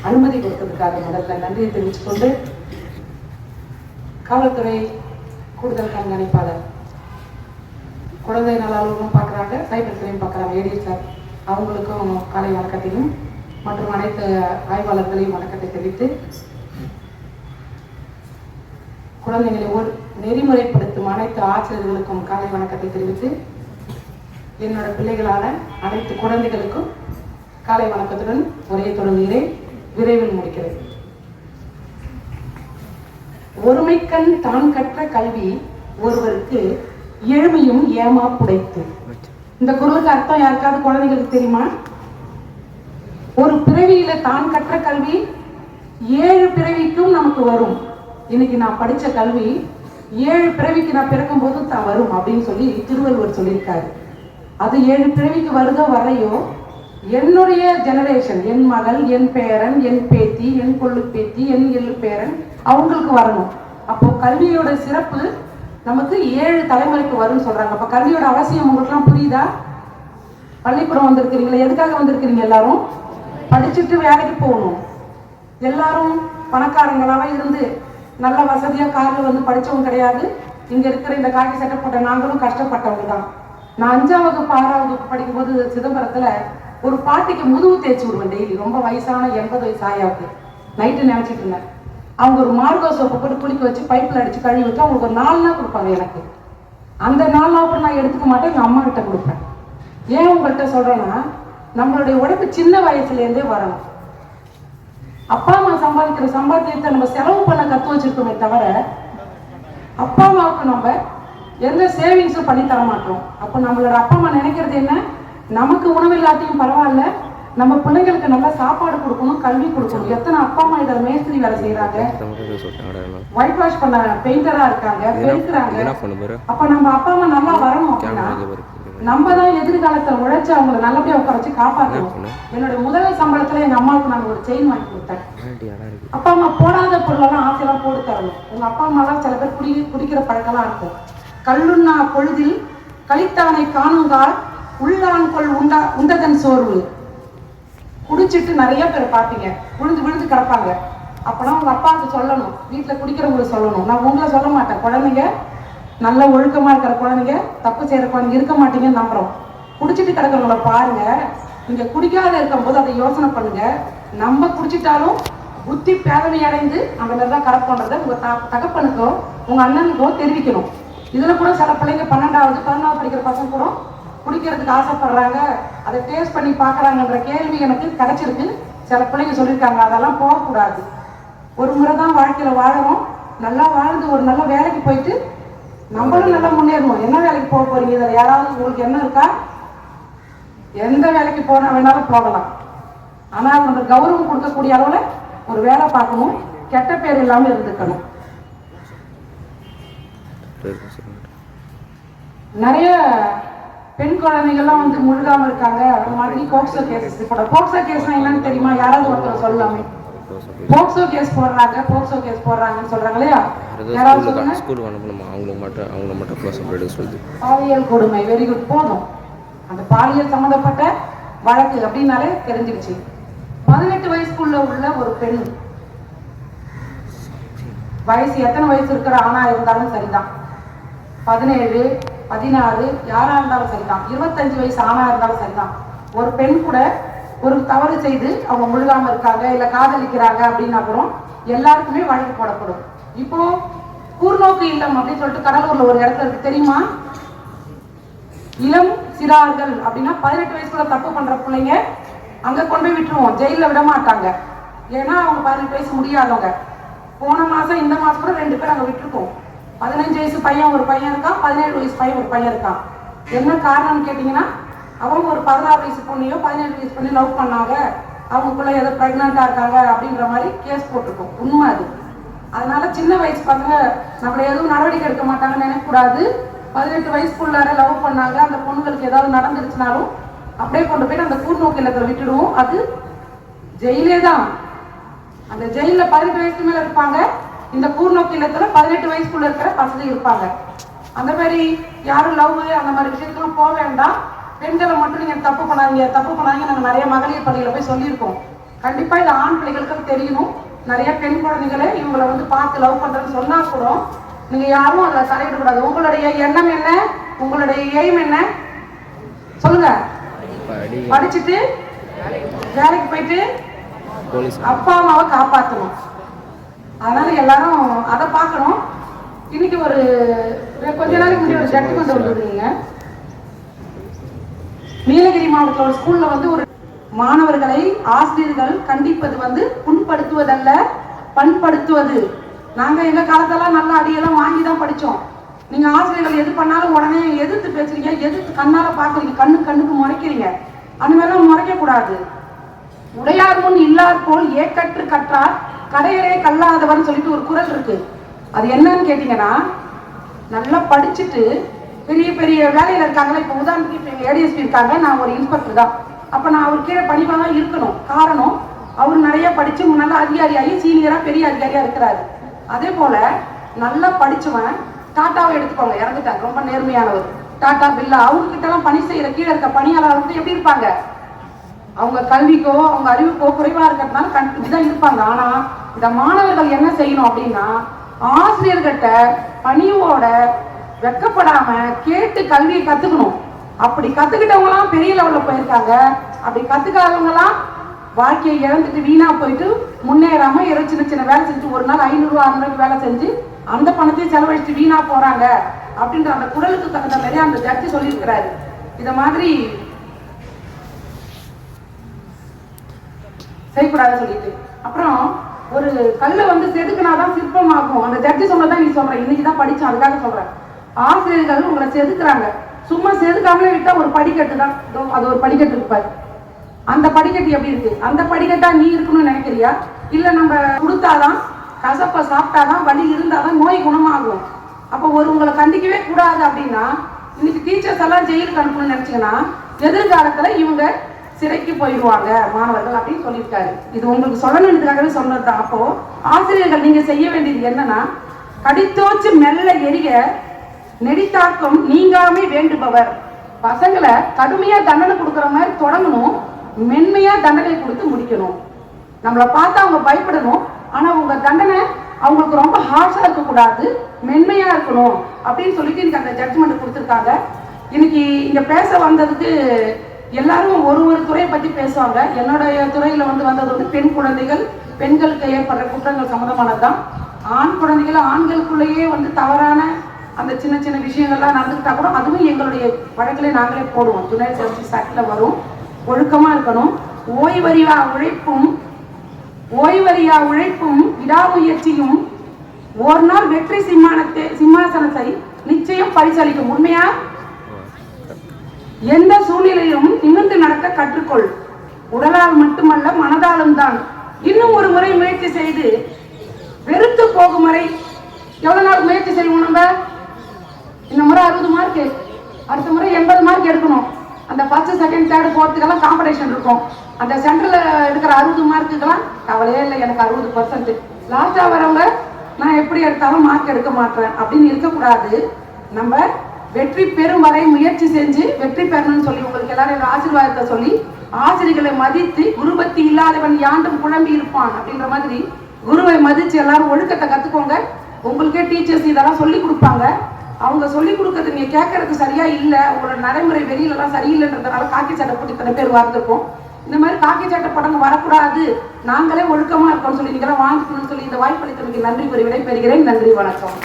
அனுமதி கொடுத்ததுக்காக முதல்ல நன்றியை தெரிவித்துக் கொண்டு, காவல்துறை கூடுதல் கண்காணிப்பாளர் குழந்தை நல அலுவலகம் பார்க்குறாங்க, சைபர் கிரைம் பார்க்குறாங்க, ஏடி சார் அவங்களுக்கும் காலை வணக்கத்தையும் மற்றும் அனைத்து ஆய்வாளர்களையும் வணக்கத்தை தெரிவித்து, குழந்தைகளை நெறிமுறைப்படுத்தும் அனைத்து ஆசிரியர்களுக்கும் காலை வணக்கத்தை தெரிவித்து, என்னோட பிள்ளைகளான அனைத்து குழந்தைகளுக்கும் காலை வணக்கத்துடன் உரையை தொடங்குகிறேன். விரைவில் முடிக்கிறது. ஒருமைக்கண் தான் கற்ற கல்வி ஒருவருக்கு ஏழ்மையும் ஏமா புடைத்து. இந்த குறளுக்கு அர்த்தம் யாருக்காவது குழந்தைகளுக்கு தெரியுமா? ஒரு பிறவியில தான் கற்ற கல்வி 7 பிறவிக்கும் நமக்கு வரும். இன்னைக்கு நான் படிச்ச கல்வி 7 பிறவிக்கு நான் பிறக்கும் போதும் தான் வரும் அப்படின்னு சொல்லி திருவள்ளுவர் சொல்லியிருக்காரு. அது 7 பிறவிக்கு வருதோ வரையோ என்னுடைய ஜெனரேஷன், என் மகள், என் பேரன், என் பேத்தி, என் கொள்ளு பேத்தி, என் எள்ளு பேரன் அவங்களுக்கு வரணும். அப்போ கல்வியோட சிறப்பு நமக்கு 7 தலைமுறைக்கு வரும்னு சொல்றாங்க. அப்ப கல்வியோட அவசியம் உங்களுக்குலாம் புரியுதா? பள்ளிக்கூடம் வந்திருக்கிறீங்களா? எதுக்காக வந்திருக்கிறீங்க? எல்லாரும் படிச்சுட்டு வேலைக்கு போகணும். எல்லாரும் பணக்காரங்களாவே இருந்து நல்ல வசதியா காரில் வந்து படிச்சவங்க கிடையாது. இங்க இருக்கிற இந்த காக்கி சட்டை போட்ட நாங்களும் கஷ்டப்பட்டவங்க தான். நான் 5ஆம் வகுப்பு 6ஆம் வகுப்பு படிக்கும்போது சிதம்பரத்துல ஒரு பாட்டிக்கு முதுகு தேய்ச்சி விடுவேன் டெய்லி. ரொம்ப வயசான 80 வயசு ஆயாவுக்கு நைட்டு நினைச்சிட்டு இருந்தேன். அவங்க ஒரு மார்கோ சோப்பை போட்டு குளிக்க வச்சு பைப்பில் அடிச்சு கழுவி வச்சு அவங்களுக்கு ஒரு 4 நாள் கொடுப்பாங்க. எனக்கு அந்த 4 நாள் அப்புறம் நான் எடுத்துக்க மாட்டேன், எங்கள் அம்மா கிட்ட கொடுப்பேன். ஏன் உங்கள்கிட்ட சொல்றேன்னா, நம்மளுடைய உழைப்பு சின்ன வயசுலேருந்தே வரணும். அப்பா அம்மா சம்பாதிக்கிற சம்பாத்தியத்தை நம்ம செலவு பண்ண கற்று வச்சிருக்கோமே தவிர அப்பா அம்மாவுக்கு நம்ம எந்த சேவிங்ஸும் பண்ணி தர மாட்டோம். அப்போ நம்மளோட அப்பா அம்மா நினைக்கிறது என்ன? நமக்கு உணவு இல்லாட்டியும் பரவாயில்ல, நம்ம பிள்ளைங்களுக்கு நல்லா சாப்பாடு கொடுக்கணும், கல்வி கொடுக்கணும். எத்தனை அப்பா அம்மா இதில் மேஸ்திரி வேலை செய்யறாங்க, ஒயிட் வாஷ் பண்ண பெயிண்டரா இருக்காங்க, பெருக்குறாங்க. அப்ப நம்ம அப்பா அம்மா நல்லா வரணும் அப்படின்னா நம்ம தான் எதிர்காலத்தில் உழைச்சு அவங்களை நல்லபடியா உட்கார வச்சு காப்பாற்றணும். என்னோட முதல் சம்பளத்துல எங்க அம்மாவுக்கு நான் ஒரு செயின் வாங்கி கொடுத்தேன். அப்பா அம்மா போடாத பொருளெல்லாம் ஆசையெல்லாம் போட்டு தரணும். உங்க அப்பா அம்மா எல்லாம் சில பேர் குடிக்கிற பழக்கெல்லாம் இருக்கும். கல்லுண்ணா பொழுதில் கலித்தானை காணுங்கால் உள்ளான் கொள் உண்டதன் சோர்வு. குடிச்சிட்டு நிறைய பேர் பார்ப்பீங்க, விழுந்து கிடப்பாங்க. அப்பனா உங்க அப்பாவுக்கு சொல்லணும், வீட்டுல குடிக்கிறவங்களுக்கு சொல்லணும். நான் உங்களை சொல்ல மாட்டேன். குழந்தைங்க நல்ல ஒழுக்கமா இருக்கிற குழந்தைங்க, தப்பு செய்யற குழந்தைங்க இருக்க மாட்டீங்கன்னு நம்புறோம். குடிச்சிட்டு கிடக்கிறவங்கள பாருங்க. நீங்க குடிக்காத இருக்கும் போது அதை யோசனை பண்ணுங்க. நம்ம குடிச்சிட்டாலும் புத்தி பேதமை அடைந்து அந்த மாதிரிதான் கரெக்ட் பண்றதை உங்க தகப்பனுக்கோ உங்க அண்ணனுக்கோ தெரிவிக்கணும். இதுல கூட சில பிள்ளைங்க 12வது 11வது படிக்கிற பசங்க கூட குடிக்கிறதுக்கு ஆசைப்படுறாங்க, அதை டேஸ்ட் பண்ணி பாக்குறாங்கன்ற கேள்வி எனக்கு கிடைச்சிருக்கு. சில பிள்ளைங்க சொல்லியிருக்காங்க. அதெல்லாம் போகக்கூடாது. ஒரு முறை தான் வாழ்க்கையில வாழறோம். நல்லா வாழ்ந்து ஒரு நல்ல வேலைக்கு போயிட்டு நம்மளும் நல்லா முன்னேறணும். என்ன வேலைக்கு போக போறீங்க? இதில் யாராவது உங்களுக்கு என்ன இருக்கா? எந்த வேலைக்கு போனா வேணாலும் போகலாம். ஆனால் நம்ம கௌரவம் கொடுக்கக்கூடிய அளவுல ஒரு வேலை பார்க்கணும். கெட்ட பேர் இல்லாம இருந்துக்கணும். நிறைய பெண் குழந்தைகள்லாம் வந்து முழுகாம இருக்காங்க. அது மாதிரி போக்சோ கேஸ். இப்போ போக்சோ கேஸ்னா என்னன்னு தெரியுமா? யாராவது ஒருத்தர் சொல்லலாமே. போக்சோ கேஸ் போடுறாங்கன்னு சொல்றாங்க இல்லையா? யாராவது சொல்லுங்க. ஸ்கூலுக்கு அனுப்பணுமா? அவங்கள மட்டும் க்ளோஸ் அப் எடுக்க சொல்லுது. பாலியல் கொடுமை. Very good. போதும். அந்த பாலியல் சம்பந்தப்பட்ட வழக்கு அப்படின்னாலே தெரிஞ்சிருச்சு. 18 வயசுக்குள்ள உள்ள ஒரு பெண், வயசு எத்தனை வயசு இருக்கிற ஆணா இருந்தாலும் சரிதான், 17 16 யாரா இருந்தாலும் சரிதான், 25 வயசு ஆணா இருந்தாலும் சரிதான், ஒரு பெண் கூட ஒரு தவறு செய்து அவங்க முழுகாம இருக்காங்க, இல்ல காதலிக்கிறாங்க அப்படின்னா கூட எல்லாருக்குமே வழக்கு போடப்படும். இப்போ கூர்நோக்கு இல்லம் அப்படின்னு சொல்லிட்டு கடலூர்ல ஒரு இடத்துல இருக்கு, தெரியுமா? இளம் சிறார்கள் அப்படின்னா 18 வயசுக்குள்ள தப்பு பண்ற பிள்ளைங்க அங்க கொண்டு போய் விட்டுருவோம். ஜெயில விட மாட்டாங்க. ஏன்னா அவங்க 18 வயசு முடியாதவங்க. போன மாசம் இந்த மாசம் கூட 2 பேர் அங்க விட்டுருக்கோம். 15 வயசு பையன் ஒரு பையன் இருக்கான், 17 வயசு பையன் ஒரு பையன் இருக்கான். என்ன காரணம்னு கேட்டீங்கன்னா, அவங்க ஒரு 16 வயசு பொண்ணையோ 17 வயசு பொண்ணையோ லவ் பண்ணாங்க, அவங்களுக்குள்ள ஏதோ பிரெக்னண்டா இருக்காங்க அப்படின்ற மாதிரி கேஸ் போட்டிருக்கோம். உண்மை அது. அதனால சின்ன வயசு பசங்க நம்மள எதுவும் நடவடிக்கை எடுக்க மாட்டாங்கன்னு நினைக்கக்கூடாது. 18 வயசுக்குள்ளார லவ் பண்ணாங்க, அந்த பொண்ணுங்களுக்கு ஏதாவது நடந்துருச்சுனாலும் அப்படியே கொண்டு போய் அந்த கூர்நோக்கு இல்லத்துல விட்டுடுவோம். அது ஜெயிலே தான். அந்த ஜெயில 18 வயசுக்கு மேல இருப்பாங்க. இந்த கூர்நோக்கு இல்லத்துல 18 வயசுக்குள்ள இருக்கிற பசங்க இருப்பாங்க. அந்த மாதிரி யாரும் லவ் அந்த மாதிரி விஷயத்துலாம் போக வேண்டாம். பெண்களை மட்டும் நீங்க தப்பு பண்ணாதீங்க நாங்க நிறைய மகளிர் பள்ளியில போய் சொல்லியிருக்கோம். கண்டிப்பா இது ஆண் பிள்ளைகளுக்கு தெரியணும். நிறைய பெண் குழந்தைகளை இவங்களை வந்து பார்த்து லவ் பண்றதுன்னு சொன்னா கூட நீங்க யாரும் அதுல தலையிடக்கூடாது. உங்களுடைய எண்ணம் என்ன, உங்களுடைய எய்ம் என்ன சொல்லுங்க. படிச்சுட்டு வேலைக்கு போயிட்டு அப்பா அம்மாவை காப்பாற்றணும். அதனால எல்லாரும் அதை பார்க்கணும். இன்னைக்கு ஒரு கொஞ்ச நாளைக்கு முன்னாடி ஒரு ஜட்ஜ்மெண்ட் வந்துருந்தீங்க. நீலகிரி மாவட்டத்தில் ஒரு ஸ்கூல்ல வந்து ஒரு மாணவர்களை ஆசிரியர்கள் கண்டிப்பது வந்து புண்படுத்துவதல்ல, பண்படுத்துவது. நாங்க எங்க காலத்தெல்லாம் நல்ல அடியெல்லாம் வாங்கி தான் படிச்சோம். நீங்க ஆசிரியர்கள் எது பண்ணாலும் உடனே எதிர்த்து பேசுறீங்க, எதிர்த்து கண்ணால பாக்குறீங்க, கண்ணுக்கு முறைக்கிறீங்க. அந்த மாதிரிலாம் முறைக்க கூடாது. உடையார் முன் இல்லார் போல் ஏக்கற்று கற்றார் கடையரே கல்லாதவர்னு சொல்லிட்டு ஒரு குறள் இருக்கு. அது என்னன்னு கேட்டீங்கன்னா, நல்லா படிச்சுட்டு பெரிய பெரிய வேலையில இருக்காங்களா. இப்ப உதாரணத்துக்கு இப்ப எங்க ஏடிஎஸ்பி இருக்காங்க, நான் ஒரு இன்ஸ்பெக்டர் தான். அப்ப நான் அவர் கீழே பணிவாக தான் இருக்கணும். காரணம், அவர் நிறைய படிச்சு நல்ல அதிகாரியாகி சீனியரா பெரிய அதிகாரியா இருக்கிறாரு. அதே போல நல்லா படிச்சவன் டாட்டாவை எடுத்துக்கோங்க, இறந்துட்டாங்க, ரொம்ப நேர்மையானவர். டாட்டா பில்லா அவங்ககிட்ட எல்லாம் பணி செய்யற கீழே இருக்க பணியாளர்கள் எப்படி இருப்பாங்க? அவங்க கல்விக்கோ அவங்க அறிவுக்கோ குறைவா இருக்கிறதுனால இப்படிதான் இருப்பாங்க. ஆனா இந்த மாணவர்கள் என்ன செய்யணும் அப்படின்னா, ஆசிரியர்கிட்ட பணியோட வெக்கப்படாம கேட்டு கல்வியை கத்துக்கணும். அப்படி கத்துக்கிட்டவங்க எல்லாம் பெரிய லெவல்ல போயிருக்காங்க. அப்படி கத்துக்காதவங்க எல்லாம் வாழ்க்கையை இழந்துட்டு வீணா போயிட்டு முன்னேறாம சின்ன சின்ன வேலை செஞ்சு ஒரு நாள் 500 600 வேலை செஞ்சு அந்த பணத்தையும் செலவழிச்சு வீணா போறாங்க அப்படின்ற அந்த குரலுக்கு தகுந்த மாதிரி அந்த ஜட்ஜி சொல்லியிருக்கிறாரு. இத மாதிரி செய்யக்கூடாதுன்னு சொல்லிட்டு, அப்புறம் ஒரு கல்லை வந்து செதுக்குனாதான் சிற்பம் ஆகும். அந்த ஜட்ஜி சொன்னதான் நீ சொல்ற, இன்னைக்குதான் படிச்சோம் அதுக்காக சொல்றேன். ஆசிரியர்கள் உங்களை செதுக்குறாங்க. சும்மா செதுக்காமலே விட்டா ஒரு படிக்கட்டு தான், அது ஒரு படிக்கட்டு இருப்பாரு. அந்த படிக்கட்டு எப்படி இருக்கு? அந்த படிக்கட்டா நீ இருக்கணும்னு நினைக்கிறியா? இல்ல நம்ம கொடுத்தாதான், கசப்ப சாப்பிட்டாதான், வலி இருந்தாதான் நோய் குணமாகும். அப்போ உங்களை கண்டிக்கவே கூடாது அப்படின்னா, இன்னைக்கு டீச்சர்ஸ் எல்லாம் ஜெயிலுக்கு அனுப்பணும்னு நினைச்சீங்கன்னா எதிர்காலத்துல இவங்க சிறைக்கு போயிடுவாங்க மாணவர்கள் அப்படின்னு சொல்லியிருக்காரு. இது உங்களுக்கு சொல்லணுன்றதுக்காகவே சொன்னதுதான். அப்போ ஆசிரியர்கள் நீங்க செய்ய வேண்டியது என்னன்னா, கடித்தோச்சு மெல்ல எரிய நெடித்தாக்கம் நீங்காமே வேண்டுபவர். பசங்களை கடுமையா தண்டனை கொடுக்குற மாதிரி தொடங்கணும், மென்மையா தண்டனை கொடுத்து முடிக்கணும். நம்மளை பார்த்தா அவங்க பயப்படணும், ஆனா உங்க தண்டனை அவங்களுக்கு ரொம்ப ஹார்ஷா இருக்கக்கூடாது, மென்மையா இருக்கணும் அப்படின்னு சொல்லிட்டு எனக்கு அந்த ஜட்ஜ்மெண்ட் கொடுத்துருக்காங்க. இன்னைக்கு இங்க பேச வந்ததுக்கு எல்லாரும் ஒரு துறையை பத்தி பேசுவாங்க. என்னுடைய துறையில வந்தது வந்து பெண் குழந்தைகள், பெண்களுக்கு ஏற்படுற குற்றங்கள் சம்பந்தமானதுதான். ஆண் குழந்தைகள் ஆண்களுக்குள்ளேயே வந்து தவறான அந்த சின்ன சின்ன விஷயங்கள்லாம் நடந்துக்கிட்டா கூட அதுவும் எங்களுடைய வழக்கிலே நாங்களே போடுவோம். ஜுனைட் ஜஸ்டிஸ் ஆக்ட்ல வரும். ஒழுக்கமா இருக்கணும். ஓய்வறியா உழைப்பும் விடாமுயற்சியும் ஒரு நாள் வெற்றி சிம்மாசனத்தை நிச்சயம் பரிசளிக்கும். உண்மையா? எந்த சூழ்நிலையிலும் நிமிர்ந்து நடக்க கற்றுக்கொள். உடலால் மட்டுமல்ல மனதாலும் தான். இன்னும் ஒரு முறை முயற்சி செய்து வெறுத்து போகும் வரை எவ்வளவு நாள் முயற்சி செய்வோம்? நம்ம இந்த முறை 60 மார்க், அடுத்த முறை 80 மார்க் எடுக்கணும். அந்த ஃபர்ஸ்ட் செகண்ட் தேர்ட் ஃபோர்த்துக்கெல்லாம் காம்படிஷன் இருக்கும். அந்த சென்டர்ல எடுக்கிற 60 மார்க்குக்கெல்லாம் கவலையே இல்லை, எனக்கு 60%. லாஸ்டா வரவங்க நான் எப்படி எடுத்தாலும் மார்க் எடுக்க மாட்டேன் அப்படின்னு இருக்கக்கூடாது. நம்ம வெற்றி பெறும் வரை முயற்சி செஞ்சு வெற்றி பெறணும்னு சொல்லி உங்களுக்கு எல்லாரும் ஆசீர்வாதத்தை சொல்லி, ஆசிரியர்களை மதித்து குருபக்தி இல்லாதவன் யாண்டும் குழம்பி இருப்பான் அப்படின்ற மாதிரி குருவை மதிச்சு எல்லாரும் ஒழுக்கத்தை கத்துக்கோங்க. உங்களுக்கே டீச்சர்ஸ் இதெல்லாம் சொல்லி கொடுப்பாங்க. அவங்க சொல்லி கொடுக்கறது நீங்க கேட்கறது சரியா இல்லை, உங்களோட நடைமுறை வெளியிலலாம் சரியில்லைன்றதுனால காக்கி சட்டை போட்டு இத்தனை பேர் வாழ்ந்துருக்கோம். இந்த மாதிரி காக்கி சட்டை படங்க வரக்கூடாது, நாங்களே ஒழுக்கமா இருக்கோம்னு சொல்லி நீங்களாம் வாங்கிக்கணும்னு சொல்லி இந்த வாய்ப்பளித்தமைக்கு நன்றி கூறி விடைபெறுகிறேன். நன்றி, வணக்கம்.